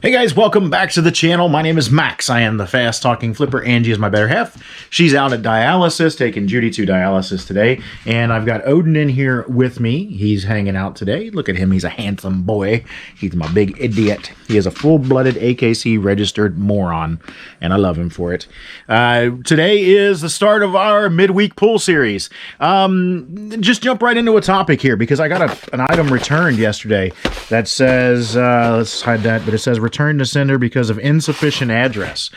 Hey guys, welcome back to the channel. My name is Max. I am the fast talking flipper. Angie is my better half. She's out at dialysis, taking Judy to dialysis today. And I've got Odin in here with me. He's hanging out today. Look at him. He's a handsome boy. He's my big idiot. He is a full-blooded AKC registered moron, and I love him for it. Today is the start of our midweek pull series. Just jump right into a topic here because I got an item returned yesterday that says, let's hide that, but it says return to sender because of insufficient address.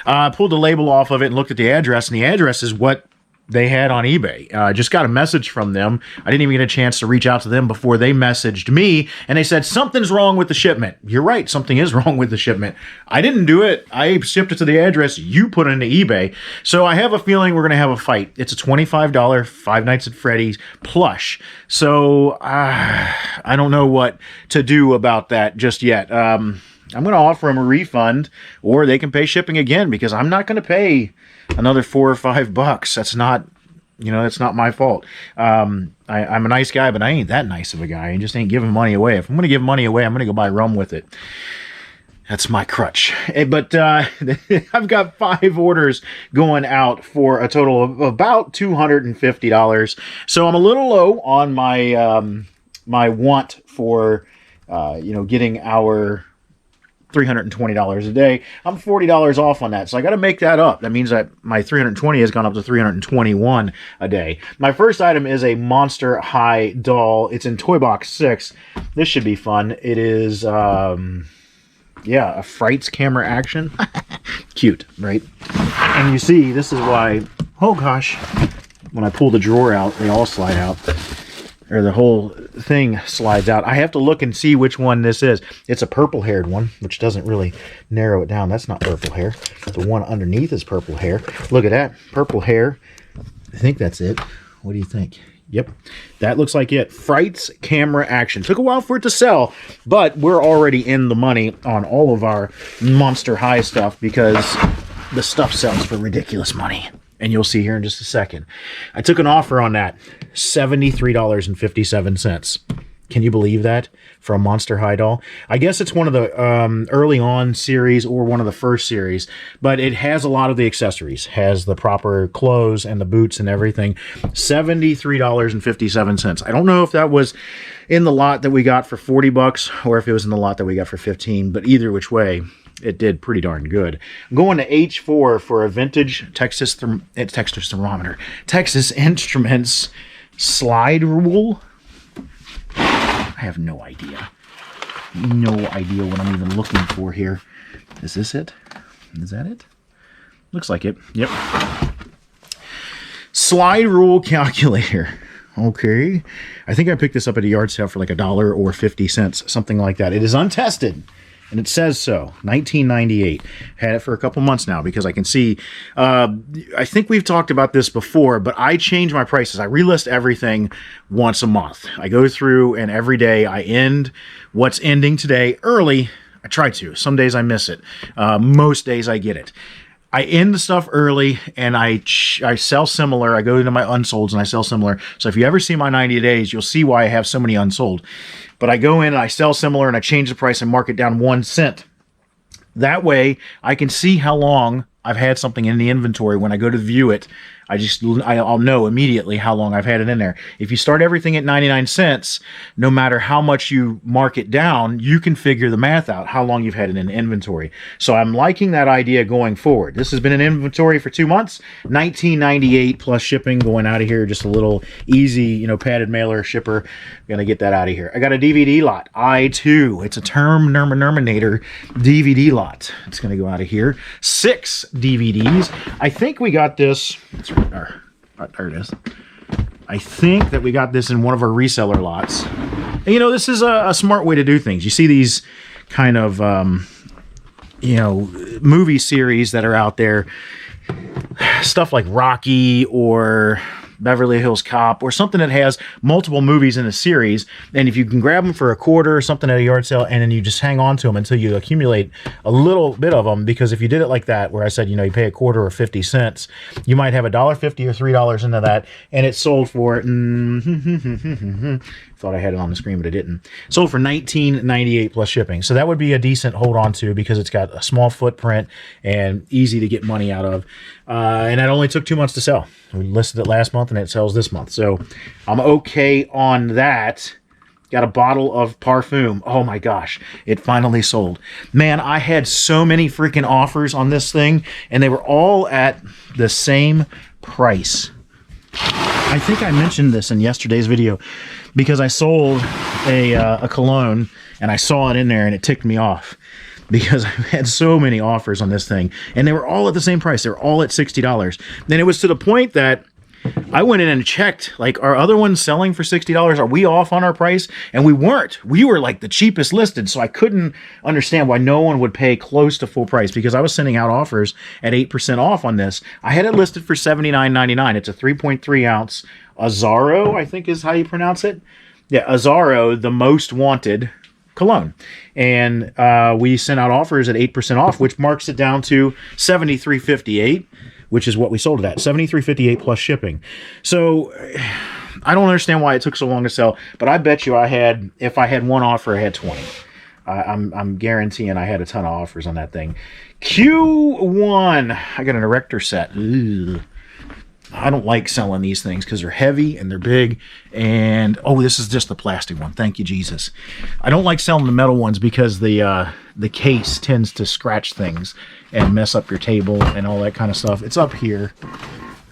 I pulled the label off of it and looked at the address, and the address is what they had on eBay. I just got a message from them. I didn't even get a chance to reach out to them before they messaged me, and they said, something's wrong with the shipment. You're right, something is wrong with the shipment. I didn't do it. I shipped it to the address you put into eBay. So I have a feeling we're going to have a fight. It's a $25 Five Nights at Freddy's plush. So I don't know what to do about that just yet. I'm going to offer them a refund, or they can pay shipping again, because I'm not going to pay another $4 or $5. That's not, that's not my fault. I'm a nice guy, but I ain't that nice of a guy. I just ain't giving money away. If I'm going to give money away, I'm going to go buy rum with it. That's my crutch. But I've got 5 orders going out for a total of about $250. So I'm a little low on my my want for getting our $320 a day. I'm $40 off on that, so I got to make that up. That means that my $320 has gone up to $321 a day. My first item is a Monster High doll. It's in Toy Box 6. This should be fun. It is, a Frights camera action. Cute, right? And you see, this is why, oh gosh, when I pull the drawer out, they all slide out. Or the whole thing slides out. I have to look and see which one this is. It's a purple-haired one, which doesn't really narrow it down. That's not purple hair. The one underneath is purple hair. Look at that. Purple hair. I think that's it. What do you think? Yep. That looks like it. Frights camera action. Took a while for it to sell, but we're already in the money on all of our Monster High stuff because the stuff sells for ridiculous money. And you'll see here in just a second. I took an offer on that. $73.57. Can you believe that? For a Monster High doll? I guess it's one of the early on series or one of the first series. But it has a lot of the accessories. Has the proper clothes and the boots and everything. $73.57. I don't know if that was in the lot that we got for $40 or if it was in the lot that we got for $15. But either which way, it did pretty darn good. I'm going to H4 for a vintage Texas Instruments slide rule. I have no idea. No idea what I'm even looking for here. Is this it? Is that it? Looks like it. Yep. Slide rule calculator. Okay. I think I picked this up at a yard sale for like $1 or 50 cents, something like that. It is untested. And it says so, 1998. Had it for a couple months now because I can see, I think we've talked about this before, but I change my prices. I relist everything once a month. I go through and every day I end what's ending today early. I try to. Some days I miss it. Most days I get it. I end the stuff early and I sell similar. I go into my unsolds and I sell similar. So if you ever see my 90 days, you'll see why I have so many unsold. But I go in and I sell similar and I change the price and mark it down 1 cent. That way I can see how long I've had something in the inventory. When I go to view it, I'll know immediately how long I've had it in there. If you start everything at 99 cents, no matter how much you mark it down, you can figure the math out, how long you've had it in inventory. So I'm liking that idea going forward. This has been in inventory for 2 months, $19.98 plus shipping going out of here. Just a little easy, padded mailer shipper. Gonna get that out of here. I got a DVD lot, I2. It's a Terminator DVD lot. It's gonna go out of here. 6 DVDs. I think we got this. There it is. I think that we got this in one of our reseller lots. And, this is a smart way to do things. You see these kind of, movie series that are out there. Stuff like Rocky or Beverly Hills Cop, or something that has multiple movies in a series. And if you can grab them for a quarter or something at a yard sale, and then you just hang on to them until you accumulate a little bit of them, because if you did it like that, where I said, you know, you pay a quarter or 50 cents, you might have $1.50 or $3 into that, and it sold for thought I had it on the screen, but I didn't. Sold for $19.98 plus shipping. So that would be a decent hold on to, because it's got a small footprint and easy to get money out of. And that only took 2 months to sell. We listed it last month and it sells this month. So I'm okay on that. Got a bottle of parfum. Oh my gosh, it finally sold. Man, I had so many freaking offers on this thing, and they were all at the same price. I think I mentioned this in yesterday's video, because I sold a cologne and I saw it in there and it ticked me off, because I've had so many offers on this thing and they were all at the same price. They were all at $60. And it was to the point that I went in and checked, like, are other ones selling for $60? Are we off on our price? And we weren't. We were like the cheapest listed. So I couldn't understand why no one would pay close to full price, because I was sending out offers at 8% off on this. I had it listed for $79.99. It's a 3.3 ounce Azzaro, I think is how you pronounce it. Yeah, Azzaro, the most wanted cologne. And we sent out offers at 8% off, which marks it down to $73.58, which is what we sold it at, $73.58 plus shipping. So I don't understand why it took so long to sell, but I bet you if I had one offer, I had 20. I'm guaranteeing I had a ton of offers on that thing. Q1, I got an erector set. Ugh. I don't like selling these things because they're heavy and they're big. And, oh, this is just the plastic one. Thank you, Jesus. I don't like selling the metal ones because the case tends to scratch things and mess up your table and all that kind of stuff. It's up here.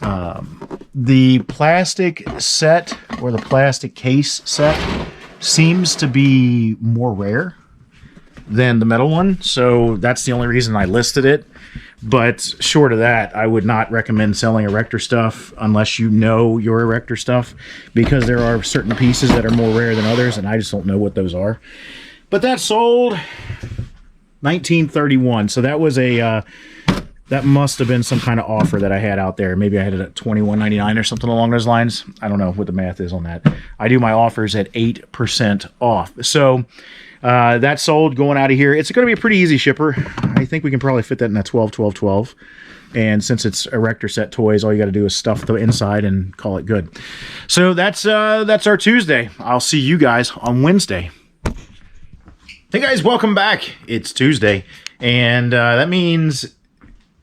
The plastic set, or the plastic case set, seems to be more rare than the metal one. So that's the only reason I listed it. But short of that, I would not recommend selling erector stuff unless you know your erector stuff, because there are certain pieces that are more rare than others, and I just don't know what those are. But that sold $19.31. So that was that must have been some kind of offer that I had out there. Maybe I had it at $21.99 or something along those lines. I don't know what the math is on that. I do my offers at 8% off. So that sold going out of here. It's going to be a pretty easy shipper. I think we can probably fit that in a 12, 12, 12. And since it's erector set toys, all you got to do is stuff the inside and call it good. So that's our Tuesday. I'll see you guys on Wednesday. Hey guys, welcome back. It's Tuesday, and that means,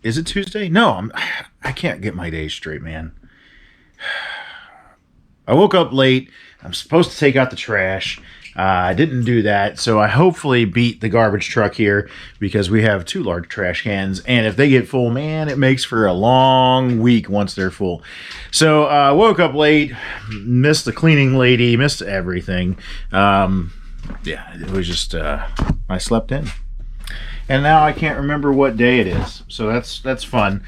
is it Tuesday? No, I can't get my days straight, man. I woke up late. I'm supposed to take out the trash. I didn't do that, so I hopefully beat the garbage truck here, because we have 2 large trash cans, and if they get full, man, it makes for a long week once they're full. So I woke up late, missed the cleaning lady, missed everything. Yeah, it was just, I slept in. And now I can't remember what day it is, so that's fun.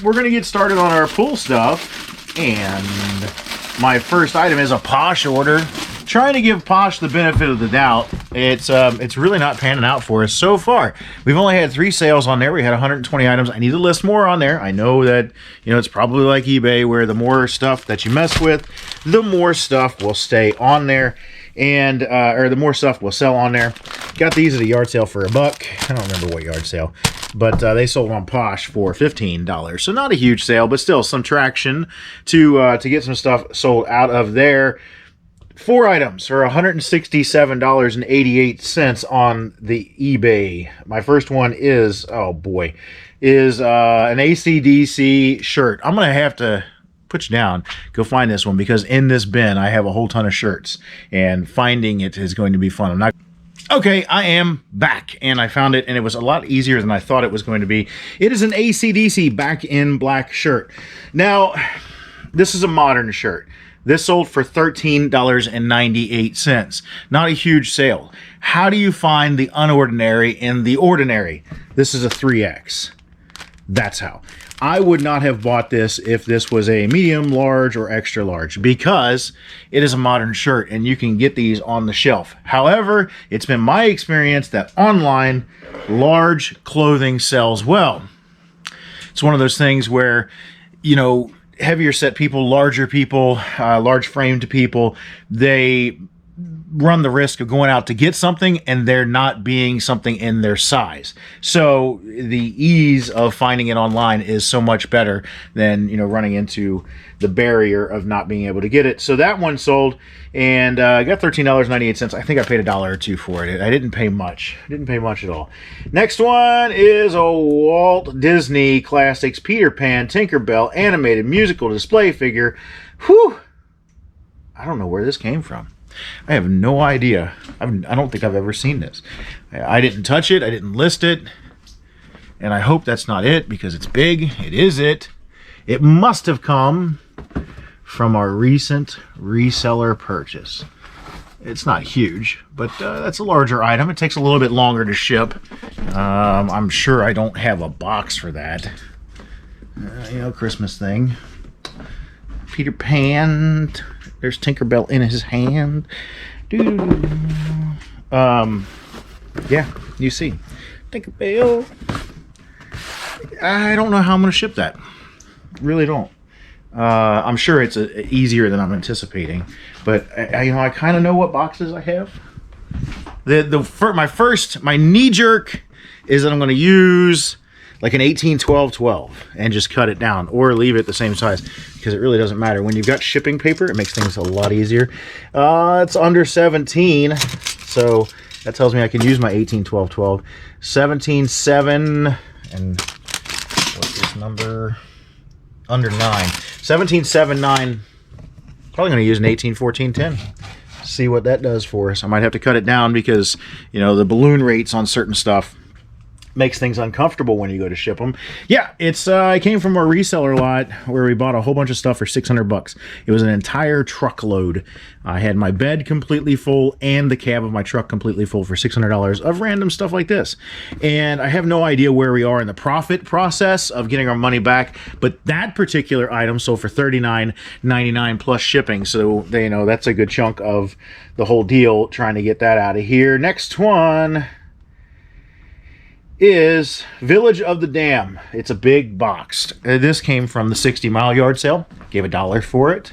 We're going to get started on our pool stuff, and my first item is a Posh order. Trying to give Posh the benefit of the doubt. It's really not panning out for us so far. We've only had 3 sales on there. We had 120 items. I need to list more on there. I know that, you know, it's probably like eBay, where the more stuff that you mess with, the more stuff will stay on there, and or the more stuff will sell on there. Got these at a yard sale for $1. I don't remember what yard sale, but they sold on Posh for $15. So not a huge sale, but still some traction to get some stuff sold out of there. 4 items for $167.88 on the eBay. My first one is, oh boy, is an AC/DC shirt. I'm going to have to put you down, go find this one, because in this bin I have a whole ton of shirts, and finding it is going to be fun. Okay, I am back, and I found it, and it was a lot easier than I thought it was going to be. It is an AC/DC Back in Black shirt. Now, this is a modern shirt. This sold for $13.98. Not a huge sale. How do you find the unordinary in the ordinary? This is a 3X. That's how. I would not have bought this if this was a medium, large, or extra large, because it is a modern shirt and you can get these on the shelf. However, it's been my experience that online, large clothing sells well. It's one of those things where, you know, heavier set people, larger people, large framed people, they run the risk of going out to get something and there not being something in their size. So the ease of finding it online is so much better than, you know, running into the barrier of not being able to get it. So that one sold, and I got $13.98. I think I paid $1 or $2 for it. I didn't pay much. I didn't pay much at all. Next one is a Walt Disney Classics Peter Pan Tinkerbell animated musical display figure. Whew! I don't know where this came from. I have no idea. I don't think I've ever seen this. I didn't touch it. I didn't list it. And I hope that's not it, because it's big. It is it. It must have come from our recent reseller purchase. It's not huge, but that's a larger item. It takes a little bit longer to ship. I'm sure I don't have a box for that. You know, Christmas thing. Peter Pan. There's Tinkerbell in his hand. Yeah, you see. Tinkerbell. I don't know how I'm going to ship that. Really don't. I'm sure it's easier than I'm anticipating. But, you know, I kind of know what boxes I have. My knee-jerk is that I'm going to use like an 18-12-12 and just cut it down, or leave it the same size, because it really doesn't matter. When you've got shipping paper, it makes things a lot easier. It's under 17, so that tells me I can use my 18-12-12. 17-7, and what's this number? Under 9. 17-7-9. Probably going to use an 18-14-10. See what that does for us. I might have to cut it down because, you know, the balloon rates on certain stuff makes things uncomfortable when you go to ship them. Yeah, it came from our reseller lot where we bought a whole bunch of stuff for $600. It was an entire truckload. I had my bed completely full and the cab of my truck completely full for $600 of random stuff like this. And I have no idea where we are in the profit process of getting our money back, but that particular item sold for $39.99 plus shipping. So they know that's a good chunk of the whole deal, trying to get that out of here. Next one is Village of the Dam. It's a big box. This came from the 60 Mile yard sale. Gave $1 for it.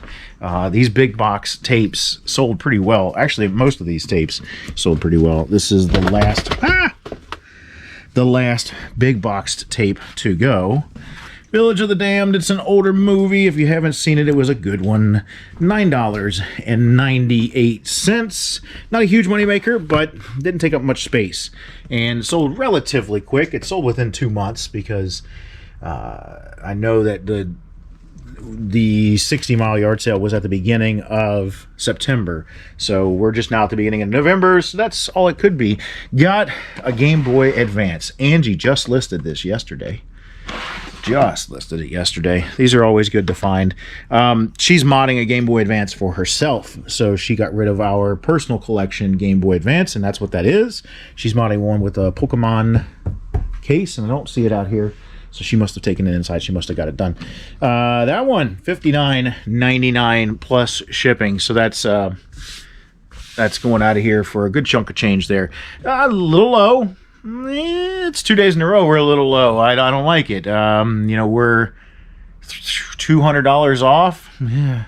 These big box tapes sold pretty well. Actually, most of these tapes sold pretty well. This is the last big boxed tape to go. Village of the Damned. It's an older movie. If you haven't seen it, it was a good one. $9.98. Not a huge moneymaker, but didn't take up much space. And sold relatively quick. It sold within 2 months because I know that the 60 Mile yard sale was at the beginning of September. So we're just now at the beginning of November. So that's all it could be. Got a Game Boy Advance. Angie just listed this yesterday. These are always good to find. She's modding a Game Boy Advance for herself, so she got rid of our personal collection Game Boy Advance, and that's what that is. She's modding one with a Pokemon case, and I don't see it out here, so she must have taken it inside. She must have got it done. That one, $59.99 plus shipping, so that's going out of here for a good chunk of change there. A little low. It's 2 days in a row we're a little low. I don't like it. You know, we're $200 off. Yeah.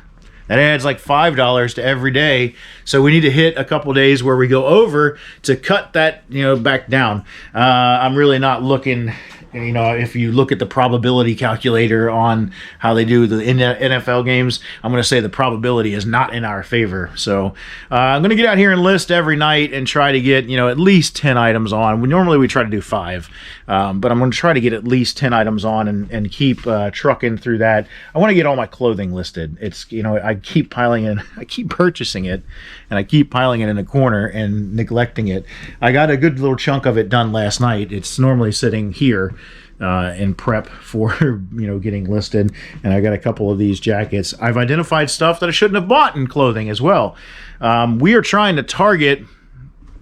That adds like $5 to every day. So we need to hit a couple days where we go over to cut that, you know, back down. I'm really not looking. You know, if you look at the probability calculator on how they do the NFL games, I'm going to say the probability is not in our favor. So I'm going to get out here and list every night and try to get, you know, at least 10 items on. Normally we try to do 5, but I'm going to try to get at least 10 items on and keep trucking through that. I want to get all my clothing listed. It's, you know, I keep piling in, I keep purchasing it, and I keep piling it in a corner and neglecting it. I got a good little chunk of it done last night. It's normally sitting here in prep for, you know, getting listed, and I got a couple of these jackets. I've identified stuff that I shouldn't have bought in clothing as well. We are trying to target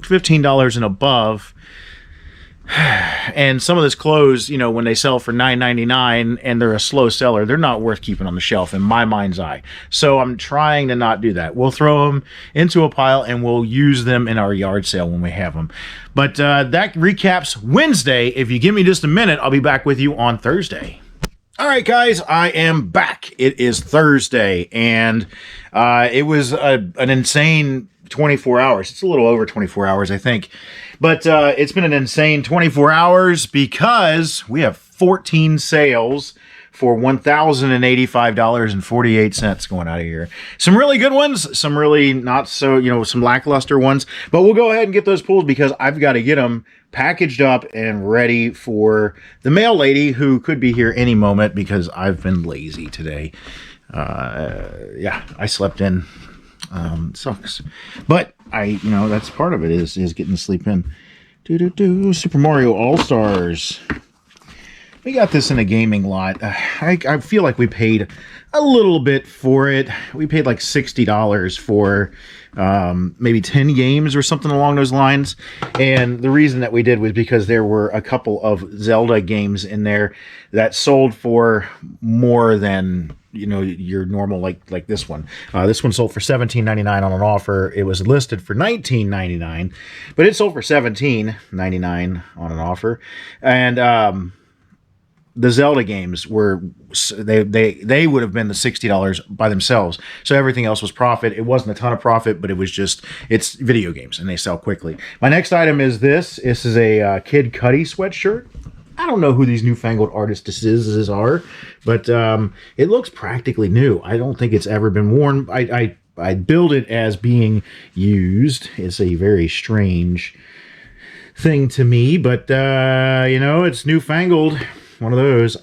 $15 and above, and some of this clothes, you know, when they sell for $9.99 and they're a slow seller, they're not worth keeping on the shelf in my mind's eye. So I'm trying to not do that. We'll throw them into a pile and we'll use them in our yard sale when we have them. But that recaps Wednesday. If you give me just a minute, I'll be back with you on Thursday. All right, guys, I am back. It is Thursday, and it was an insane 24 hours. It's a little over 24 hours, I think. But it's been an insane 24 hours because we have 14 sales for $1,085.48 going out of here. Some really good ones, some really not so, some lackluster ones. But we'll go ahead and get those pulled because I've got to get them packaged up and ready for the mail lady who could be here any moment because I've been lazy today. Yeah, I slept in. Sucks. But that's part of it is getting to sleep in. Super Mario All-Stars. We got this in a gaming lot. I feel like we paid a little bit for it. We paid like $60 for maybe 10 games or something along those lines. And the reason that we did was because there were a couple of Zelda games in there that sold for more than your normal like this one. This one sold for $17.99 on an offer. It was listed for $19.99, but it sold for $17.99 on an offer. And the Zelda games were they would have been the $60 by themselves. So everything else was profit. It wasn't a ton of profit, but it's video games and they sell quickly. My next item is this. This is a Kid Cudi sweatshirt. I don't know who these newfangled artists are, but it looks practically new. I don't think it's ever been worn. I build it as being used. It's a very strange thing to me, but it's newfangled. One of those.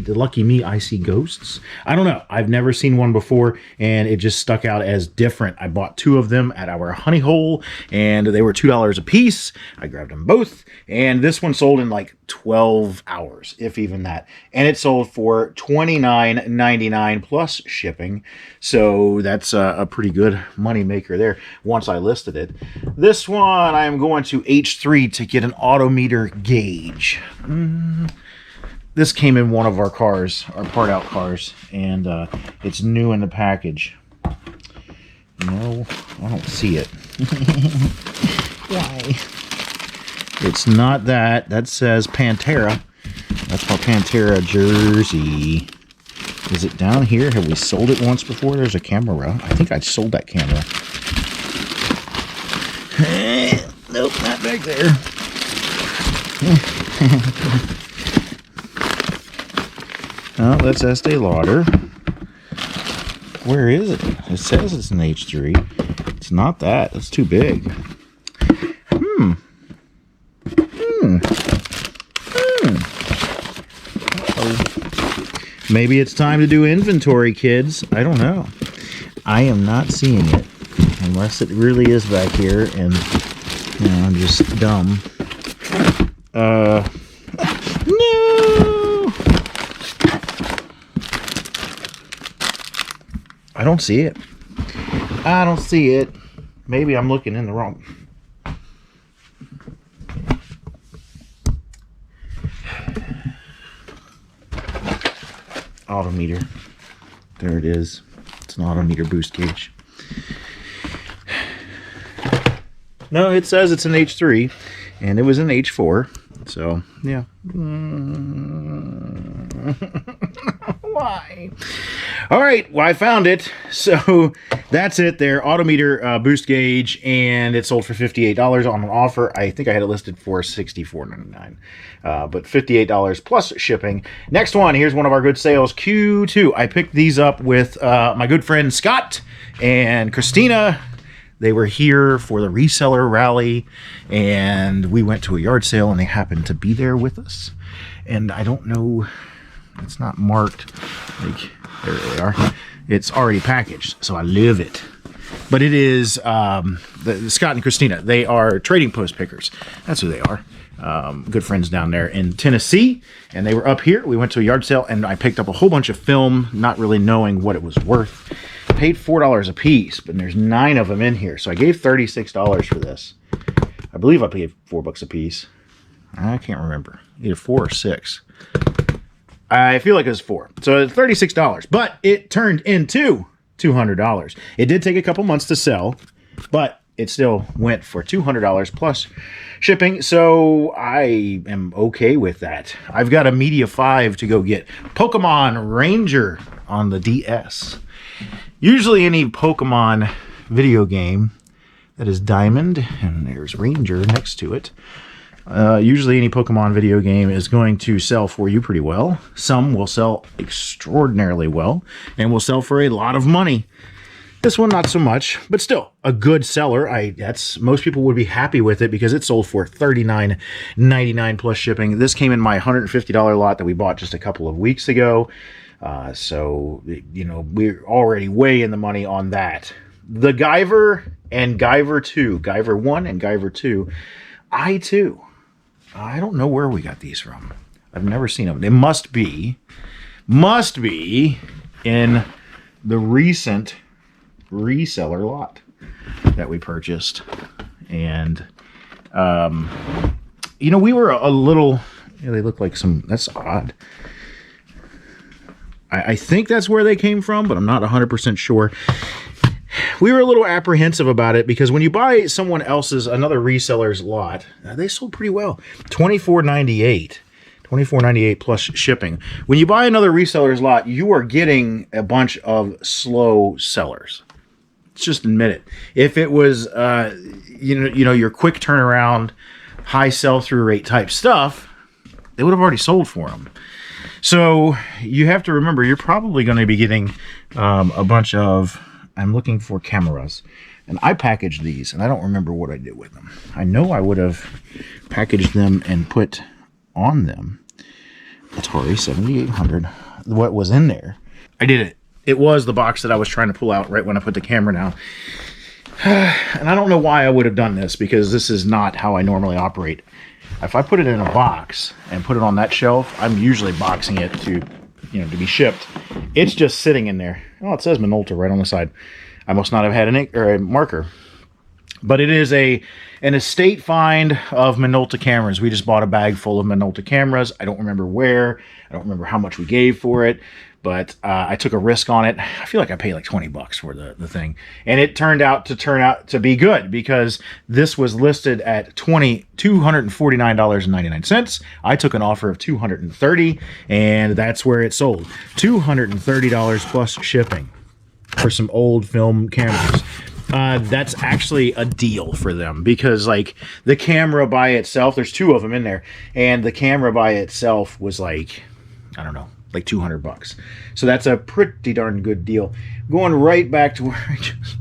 Lucky me, I see ghosts. I don't know. I've never seen one before, and it just stuck out as different. I bought 2 of them at our honey hole, and they were $2 a piece. I grabbed them both, and this one sold in like 12 hours, if even that. And it sold for $29.99 plus shipping. So that's a pretty good money maker there once I listed it. This one, I am going to H3 to get an autometer gauge. This came in one of our cars, our part-out cars, and it's new in the package. No, I don't see it. Why? It's not that. That says Pantera. That's my Pantera jersey. Is it down here? Have we sold it once before? There's a camera. I think I sold that camera. Nope, not back there. Oh, that's Estee Lauder. Where is it? It says it's an H3. It's not that. It's too big. Maybe it's time to do inventory, kids. I don't know. I am not seeing it. Unless it really is back here and I'm just dumb. No! I don't see it. I don't see it. Maybe I'm looking in the wrong. Autometer. There it is. It's an autometer boost gauge. No, it says it's an H3, and it was an H4. So, yeah. Why? All right, well, I found it. So that's it there. Autometer boost gauge, and it sold for $58 on an offer. I think I had it listed for $64.99, but $58 plus shipping. Next one, here's one of our good sales, Q2. I picked these up with my good friend Scott and Christina. They were here for the Reseller rally, and we went to a yard sale, and they happened to be there with us. And I don't know, it's not marked. Like, there they are. It's already packaged, so I love it. But it is the Scott and Christina. They are trading post pickers. That's who they are. Good friends down there in Tennessee, and they were up here. We went to a yard sale, and I picked up a whole bunch of film, not really knowing what it was worth. Paid $4 a piece, but there's 9 of them in here, so I gave $36 for this. I believe I paid $4 a piece. I can't remember, either 4 or 6. I feel like it was 4, so it's $36, but it turned into $200. It did take a couple months to sell, but it still went for $200 plus shipping, so I am okay with that. I've got a Media 5 to go get Pokemon Ranger on the DS. Usually any Pokemon video game that is Diamond, and there's Ranger next to it, usually any Pokemon video game is going to sell for you pretty well. Some will sell extraordinarily well and will sell for a lot of money. This one, not so much, but still a good seller. Most people would be happy with it because it sold for $39.99 plus shipping. This came in my $150 lot that we bought just a couple of weeks ago. So, you know, we're already way in the money on that. The Guyver and Guyver 2, Guyver 1 and Guyver 2, I don't know where we got these from. I've never seen them. They must be in the recent reseller lot that we purchased. And you know, we were a little, you know, they look like some, that's odd. I think that's where they came from, but I'm not 100% sure. We were a little apprehensive about it because when you buy someone else's, another reseller's lot, they sold pretty well. $24.98 plus shipping. When you buy another reseller's lot, you are getting a bunch of slow sellers. Let's just admit it. If it was, you know, your quick turnaround, high sell-through rate type stuff, they would have already sold for them. So you have to remember, you're probably going to be getting a bunch of, I'm looking for cameras. And I packaged these, and I don't remember what I did with them. I know I would have packaged them and put on them Atari 7800, what was in there. I did it. It was the box that I was trying to pull out right when I put the camera down. And I don't know why I would have done this, because this is not how I normally operate. If I put it in a box and put it on that shelf, I'm usually boxing it to, you know, to be shipped. It's just sitting in there. Oh, it says Minolta right on the side. I must not have had an ink or a marker. But it is an estate find of Minolta cameras. We just bought a bag full of Minolta cameras. I don't remember where. I don't remember how much we gave for it. But I took a risk on it. I feel like I paid like 20 bucks for the thing. And it turned out to be good, because this was listed at $249.99. I took an offer of $230, and that's where it sold. $230 plus shipping for some old film cameras. That's actually a deal for them, because like the camera by itself, there's two of them in there, and the camera by itself was like, I don't know, like 200 bucks. So that's a pretty darn good deal. Going right back to where I just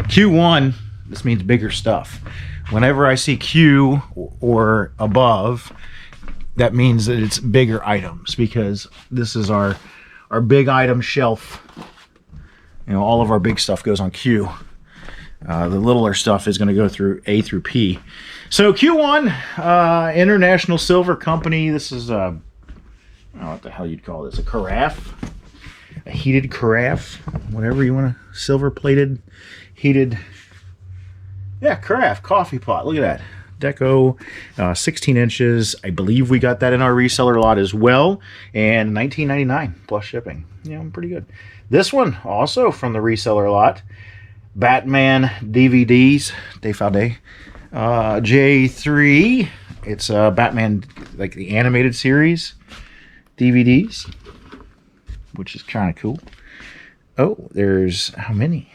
Q1, this means bigger stuff. Whenever I see Q or above, that means that it's bigger items, because this is our big item shelf. You know, all of our big stuff goes on Q. The littler stuff is going to go through A through P. So Q1, International Silver Company. This is I don't know what the hell you'd call this. A carafe, a heated carafe, whatever you want to. Silver plated, heated. Yeah, carafe, coffee pot. Look at that. Deco, 16 inches. I believe we got that in our reseller lot as well. And $19.99 plus shipping. Yeah, pretty good. This one also from the reseller lot. Batman DVDs. Day J3. It's Batman, like the animated series DVDs, which is kind of cool. Oh, there's how many?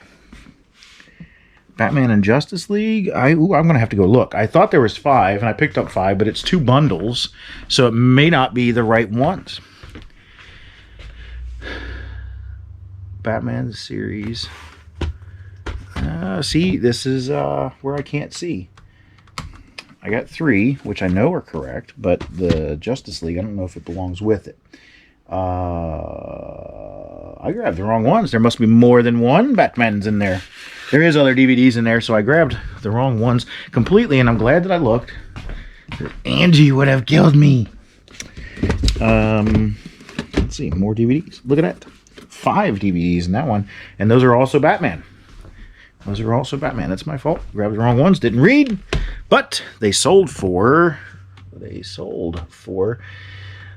Batman and Justice League. I'm going to have to go look. I thought there was 5, and I picked up 5, but it's 2 bundles, so it may not be the right ones. Batman series. See, this is where I can't see. I got 3, which I know are correct, but the Justice League, I don't know if it belongs with it. I grabbed the wrong ones. There must be more than one Batman's in there. There is other DVDs in there, so I grabbed the wrong ones completely, and I'm glad that I looked. Angie would have killed me. Let's see, more DVDs. Look at that. 5 DVDs in that one, and those are also Batman. Those are also Batman. That's my fault. Grabbed the wrong ones. Didn't read. But they sold for...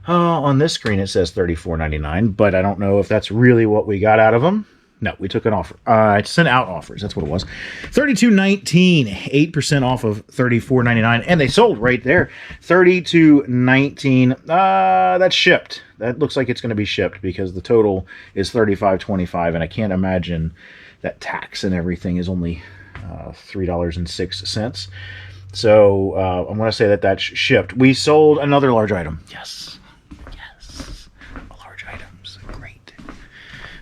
on this screen it says $34.99, but I don't know if that's really what we got out of them. No, we took an offer. I sent out offers. That's what it was. $32.19, 8% off of $34.99, and they sold right there. $32.19. That's shipped. That looks like it's going to be shipped because the total is $35.25, and I can't imagine that tax and everything is only $3.06. So I'm going to say that that's shipped. We sold another large item. Yes. Yes. Large items. Great.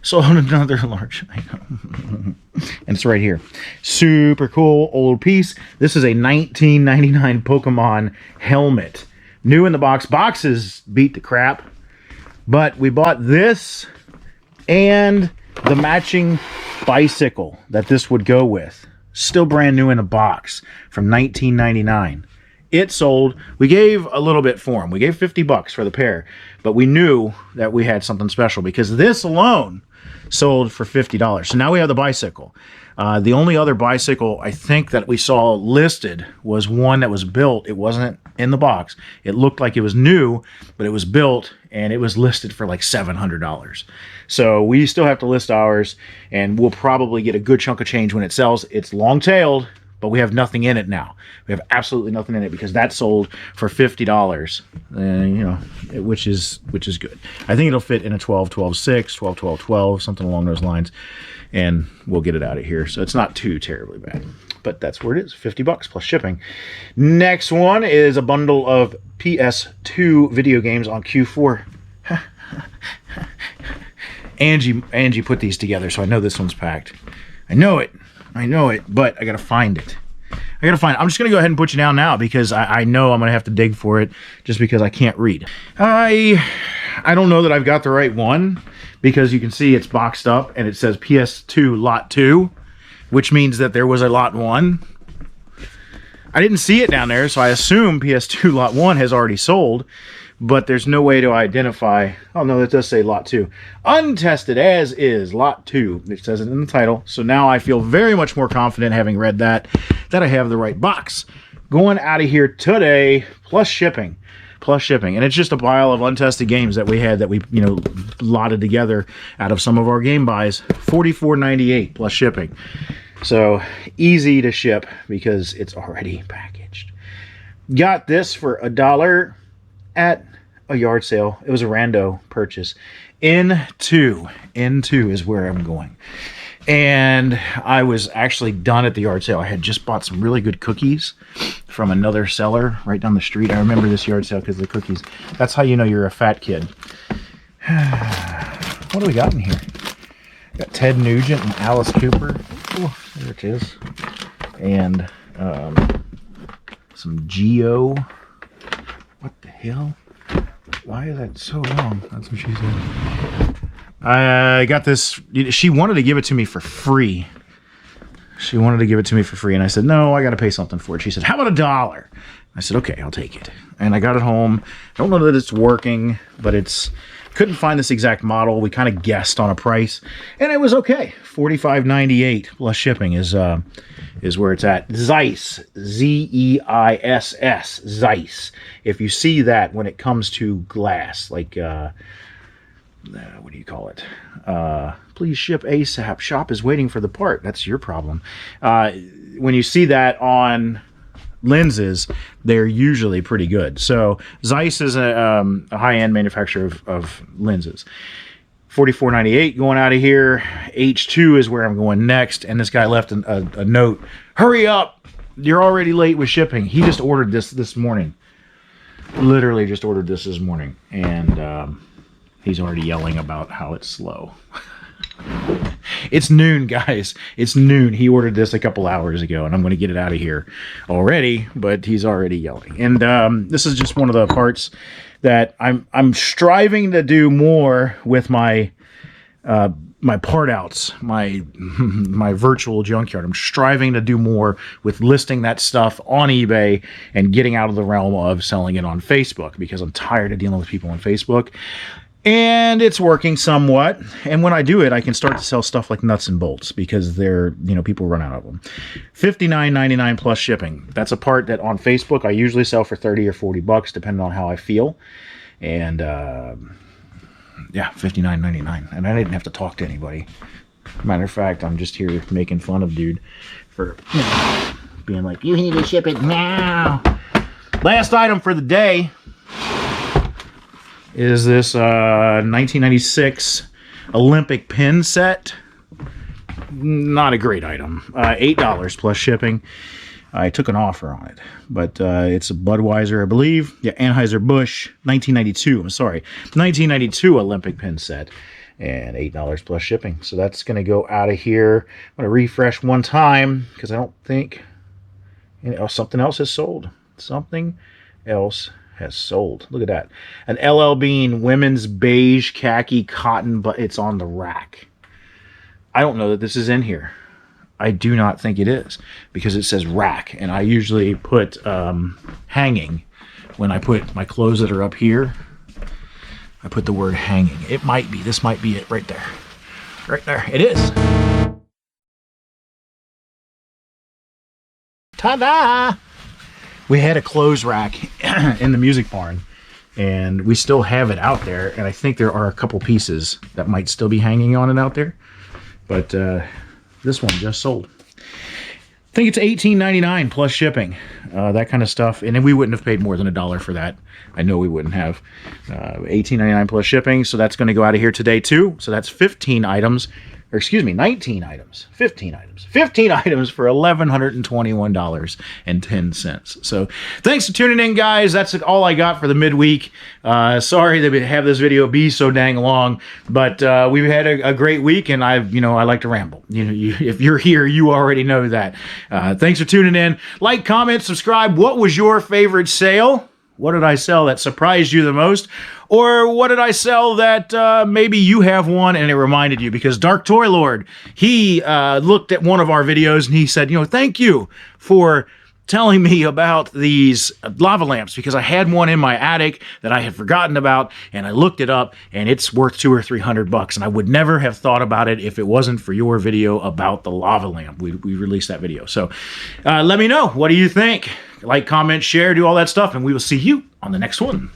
Sold another large item. And it's right here. Super cool old piece. This is a 1999 Pokemon helmet. New in the box. Boxes beat the crap. But we bought this and the matching bicycle that this would go with. Still brand new in a box from 1999. It sold. We gave a little bit for them. We gave $50 for the pair, but we knew that we had something special because this alone sold for $50. So now we have the bicycle. The only other bicycle I think that we saw listed was one that was built. It wasn't in the box. It looked like it was new, but it was built and it was listed for like $700. So we still have to list ours, and we'll probably get a good chunk of change when it sells. It's long-tailed, but we have nothing in it now. We have absolutely nothing in it because that sold for $50, you know, which is good. I think it'll fit in a 12, 12, 6, 12, 12, 12, something along those lines, and we'll get it out of here. So it's not too terribly bad, but that's where it is, $50 plus shipping. Next one is a bundle of PS2 video games on Q4. Angie put these together, so I know this one's packed. I know it, but I gotta find it. I'm just gonna go ahead and put you down now because I know I'm gonna have to dig for it just because I can't read. I don't know that I've got the right one because you can see it's boxed up and it says PS2 Lot 2, which means that there was a Lot 1. I didn't see it down there, so I assume PS2 Lot 1 has already sold, but there's no way to identify. Oh no, that does say Lot 2. Untested as is Lot 2. It says it in the title. So now I feel very much more confident, having read that I have the right box. Going out of here today, plus shipping. And it's just a pile of untested games that we had that we, you know, lotted together out of some of our game buys. $44.98 plus shipping. So easy to ship because it's already packaged. Got this for $1 at a yard sale. It was a rando purchase. N2 is where I'm going. And I was actually done at the yard sale. I had just bought some really good cookies from another seller right down the street. I remember this yard sale because of the cookies. That's how you know you're a fat kid. What do we got in here? Got Ted Nugent and Alice Cooper. Oh, there it is. And some Geo. What the hell? Why is that so long? That's what she said. I got this. She wanted to give it to me for free. And I said, no, I got to pay something for it. She said, how about $1? I said, okay, I'll take it. And I got it home. I don't know that it's working, but couldn't find this exact model. We kind of guessed on a price, and it was okay. $45.98 plus shipping is where it's at. Zeiss, Z-E-I-S-S, Zeiss. If you see that when it comes to glass, like what do you call it? Please ship ASAP. Shop is waiting for the part. That's your problem. When you see that on lenses, they're usually pretty good. So Zeiss is a high-end manufacturer of lenses. $44.98 going out of here. H2 is where I'm going next. And this guy left a note. Hurry up! You're already late with shipping. He just ordered this morning. Literally just ordered this morning. And he's already yelling about how it's slow. It's noon, guys. It's noon. He ordered this a couple hours ago, and I'm going to get it out of here already, but he's already yelling. And this is just one of the parts that I'm striving to do more with my my part outs, my virtual junkyard. I'm striving to do more with listing that stuff on eBay and getting out of the realm of selling it on Facebook, because I'm tired of dealing with people on Facebook. And it's working somewhat. And when I do it, I can start to sell stuff like nuts and bolts, because people run out of them. $59.99 plus shipping. That's a part that on Facebook I usually sell for $30 or $40, depending on how I feel. And yeah, $59.99. And I didn't have to talk to anybody. Matter of fact, I'm just here making fun of dude for being like, you need to ship it now. Last item for the day is this 1996 Olympic pin set. Not a great item. $8 plus shipping. I took an offer on it, but it's a Budweiser, I believe. Yeah, Anheuser-Busch, 1992. I'm sorry, 1992 Olympic pin set, and $8 plus shipping. So that's going to go out of here. I'm going to refresh one time because I don't think something else has sold. Something else has sold. Look at that. An LL Bean women's beige khaki cotton, but it's on the rack. I don't know that this is in here. I do not think it is because it says rack, and I usually put hanging when I put my clothes that are up here. I put the word hanging. It might be. This might be it right there. Right there. It is. Ta-da! We had a clothes rack in the music barn, and we still have it out there, and I think there are a couple pieces that might still be hanging on it out there. But this one just sold. I think it's $18.99 plus shipping, that kind of stuff. And then we wouldn't have paid more than $1 for that. I know we wouldn't have. $18.99 plus shipping, so that's going to go out of here today too. So that's 15 items, or excuse me, 19 items, 15 items. 15 items for $1,121.10. So thanks for tuning in, guys. That's all I got for the midweek. Sorry that we have this video be so dang long, but we've had a great week, and I like to ramble. If you're here, you already know that. Thanks for tuning in. Like, comment, subscribe. What was your favorite sale? What did I sell that surprised you the most? Or what did I sell that maybe you have one and it reminded you? Because Dark Toy Lord, he looked at one of our videos and he said, thank you for telling me about these lava lamps, because I had one in my attic that I had forgotten about, and I looked it up, and it's worth $200 or $300, and I would never have thought about it if it wasn't for your video about the lava lamp. We released that video. So let me know. What do you think? Like, comment, share, do all that stuff, and we will see you on the next one.